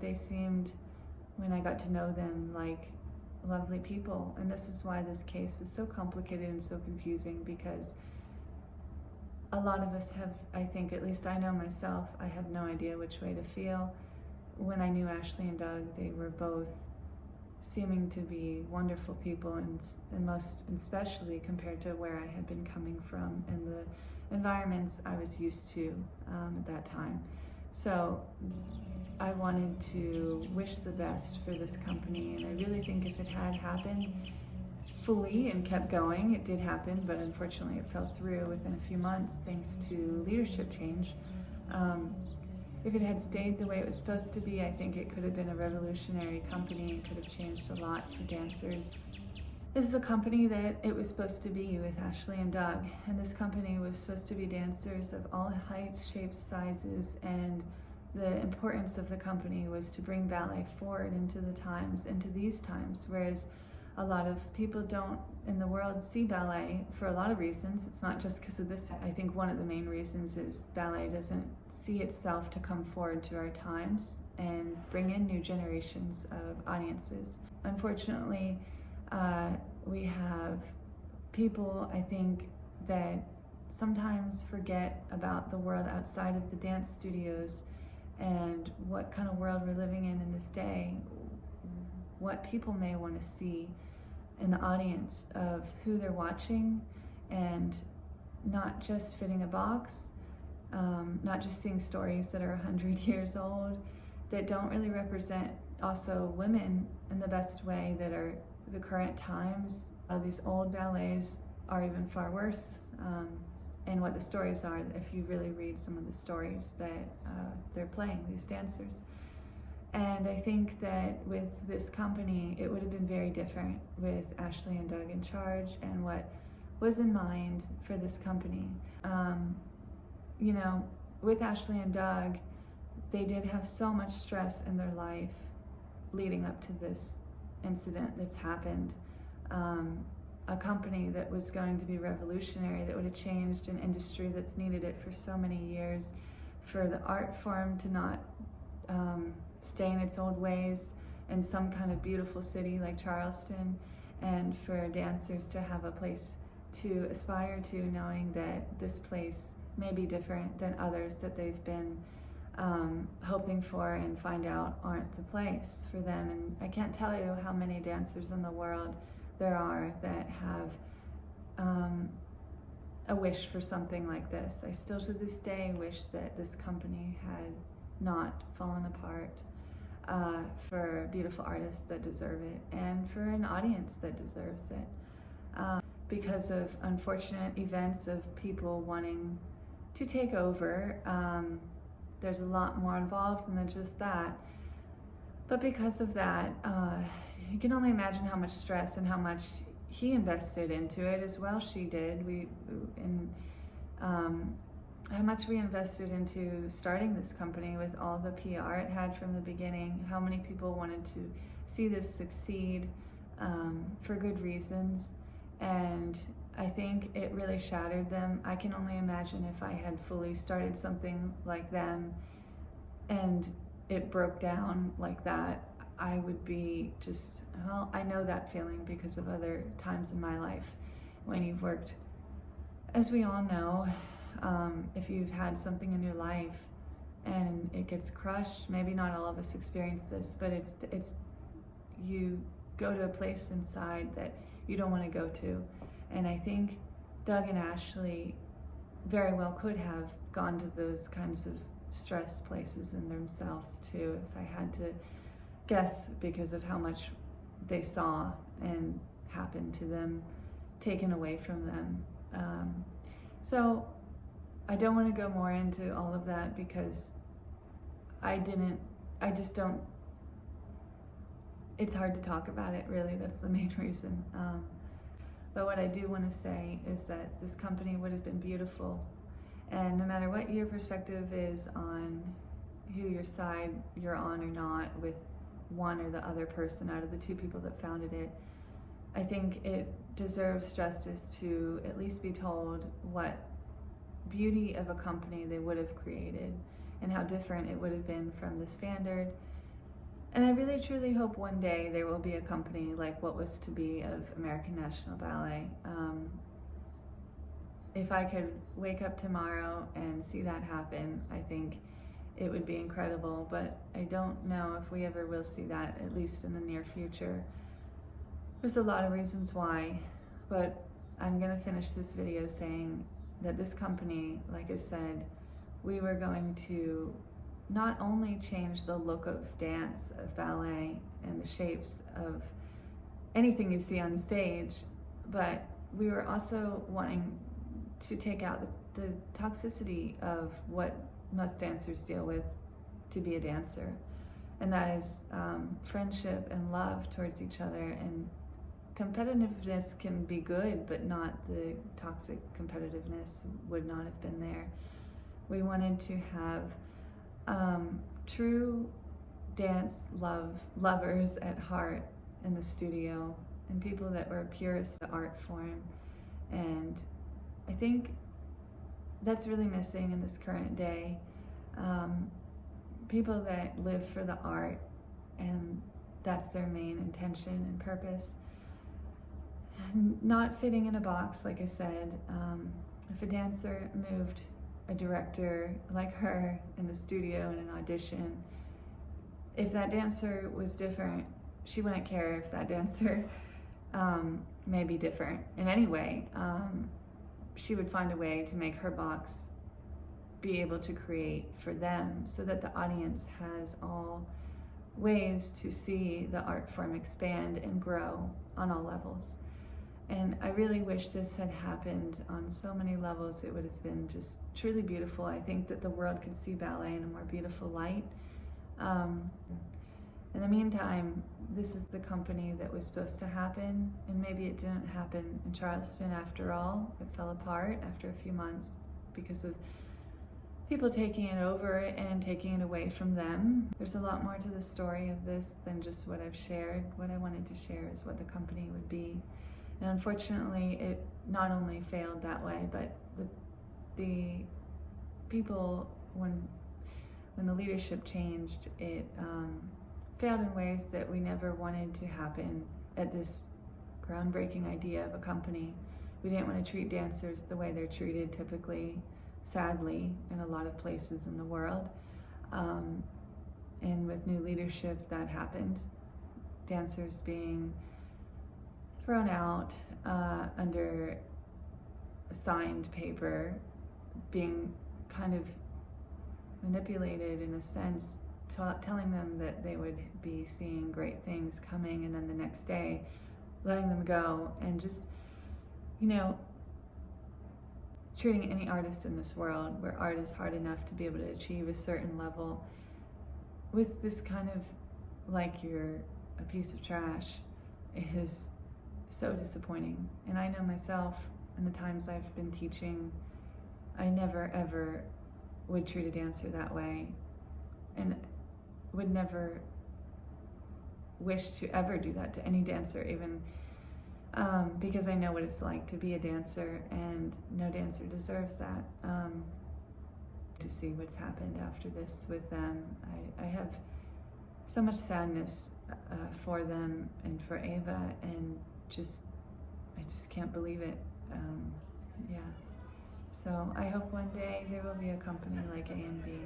they seemed, when I got to know them, like lovely people. And this is why this case is so complicated and so confusing, because a lot of us have, I think, at least I know myself, I have no idea which way to feel. When I knew Ashley and Doug, they were both seeming to be wonderful people, and most especially compared to where I had been coming from and the environments I was used to at that time. So I wanted to wish the best for this company, and I really think if it had happened fully and kept going, it did happen, but unfortunately it fell through within a few months thanks to leadership change. If it had stayed the way it was supposed to be, I think it could have been a revolutionary company and could have changed a lot for dancers. This is the company that it was supposed to be with Ashley and Doug, and this company was supposed to be dancers of all heights, shapes, sizes, and the importance of the company was to bring ballet forward into the times, into these times, whereas a lot of people don't in the world see ballet for a lot of reasons. It's not just because of this. I think one of the main reasons is ballet doesn't see itself to come forward to our times and bring in new generations of audiences. Unfortunately, we have people, I think, that sometimes forget about the world outside of the dance studios and what kind of world we're living in this day, what people may want to see in the audience of who they're watching, and not just fitting a box, not just seeing stories that are 100 years old that don't really represent also women in the best way that are the current times. These old ballets are even far worse, and what the stories are, if you really read some of the stories that they're playing, these dancers. And I think that with this company, it would have been very different with Ashley and Doug in charge and what was in mind for this company. You know, with Ashley and Doug, they did have so much stress in their life leading up to this incident that's happened. A company that was going to be revolutionary, that would have changed an industry that's needed it for so many years, for the art form to not stay in its old ways in some kind of beautiful city like Charleston, and for dancers to have a place to aspire to, knowing that this place may be different than others that they've been hoping for and find out aren't the place for them. And I can't tell you how many dancers in the world there are that have a wish for something like this. I still to this day wish that this company had not fallen apart, for beautiful artists that deserve it and for an audience that deserves it. Because of unfortunate events of people wanting to take over, there's a lot more involved than just that. But because of that, you can only imagine how much stress and how much he invested into it as well. She did. How much we invested into starting this company with all the PR it had from the beginning, how many people wanted to see this succeed for good reasons. And I think it really shattered them. I can only imagine if I had fully started something like them and it broke down like that, I would be just, well, I know that feeling because of other times in my life when you've worked, as we all know, if you've had something in your life and it gets crushed, maybe not all of us experience this, but it's you go to a place inside that you don't want to go to. And I think Doug and Ashley very well could have gone to those kinds of stressed places in themselves too, if I had to guess, because of how much they saw and happened to them, taken away from them. So I don't want to go more into all of that because I just don't, it's hard to talk about it really, that's the main reason. But what I do want to say is that this company would have been beautiful, and no matter what your perspective is on who your side you're on or not with one or the other person out of the two people that founded it, I think it deserves justice to at least be told what beauty of a company they would have created and how different it would have been from the standard And I really truly hope one day there will be a company like what was to be of American National Ballet. If I could wake up tomorrow and see that happen, I think it would be incredible, but I don't know if we ever will see that, at least in the near future. There's a lot of reasons why, but I'm gonna finish this video saying that this company, like I said, we were going to not only change the look of dance, of ballet, and the shapes of anything you see on stage, but we were also wanting to take out the toxicity of what most dancers deal with to be a dancer. And that is friendship and love towards each other. And competitiveness can be good, but not the toxic competitiveness would not have been there. We wanted to have true dance lovers at heart in the studio, and people that were purists of the art form. And I think that's really missing in this current day. People that live for the art, and that's their main intention and purpose. Not fitting in a box, like I said. If a dancer moved a director like her in the studio in an audition, if that dancer was different, she wouldn't care if that dancer may be different in any way. She would find a way to make her box be able to create for them, so that the audience has all ways to see the art form expand and grow on all levels. And I really wish this had happened on so many levels. It would have been just truly beautiful. I think that the world could see ballet in a more beautiful light. In the meantime, this is the company that was supposed to happen, and maybe it didn't happen in Charleston after all. It fell apart after a few months because of people taking it over and taking it away from them. There's a lot more to the story of this than just what I've shared. What I wanted to share is what the company would be. And unfortunately, it not only failed that way, but the people, when the leadership changed, it failed in ways that we never wanted to happen at this groundbreaking idea of a company. We didn't want to treat dancers the way they're treated typically, sadly, in a lot of places in the world. And with new leadership, that happened. Dancers being thrown out under signed paper, being kind of manipulated in a sense, telling them that they would be seeing great things coming, and then the next day letting them go, and just, you know, treating any artist in this world where art is hard enough to be able to achieve a certain level with this kind of like you're a piece of trash is so disappointing. And I know myself, in the times I've been teaching, I never ever would treat a dancer that way, and would never wish to ever do that to any dancer, even because I know what it's like to be a dancer, and no dancer deserves that. To see what's happened after this with them, I have so much sadness for them and for Ava, and I just can't believe it. Yeah. So I hope one day there will be a company like A&B.